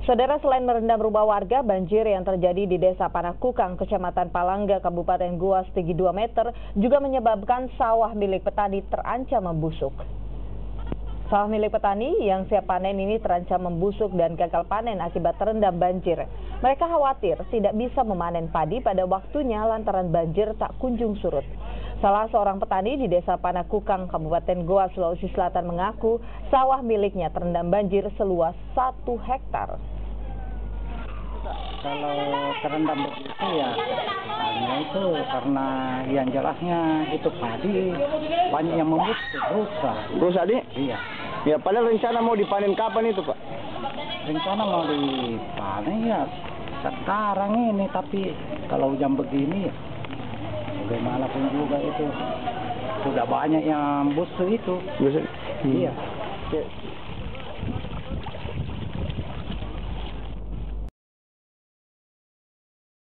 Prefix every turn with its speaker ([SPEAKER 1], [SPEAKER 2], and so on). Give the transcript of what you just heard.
[SPEAKER 1] Saudara, selain merendam rumah warga, banjir yang terjadi di Desa Panakukang, Kecamatan Palangga, Kabupaten Goa setinggi 2 meter juga menyebabkan sawah milik petani terancam membusuk. Sawah milik petani yang siap panen ini terancam membusuk dan gagal panen akibat terendam banjir. Mereka khawatir tidak bisa memanen padi pada waktunya lantaran banjir tak kunjung surut. Salah seorang petani di Desa Panakukang, Kabupaten Goa, Sulawesi Selatan mengaku sawah miliknya terendam banjir seluas 1 hektar.
[SPEAKER 2] Kalau terendam begitu ya, hanya itu karena yang jelasnya itu padi banyak yang rusak.
[SPEAKER 3] Rusak di?
[SPEAKER 2] Iya.
[SPEAKER 3] Ya, padahal rencana mau dipanen kapan itu, Pak?
[SPEAKER 2] Rencana mau dipanen ya sekarang ini, tapi kalau hujan begini ya bagaimanapun juga itu sudah banyak yang busuk itu.
[SPEAKER 3] Busuk?
[SPEAKER 2] Iya.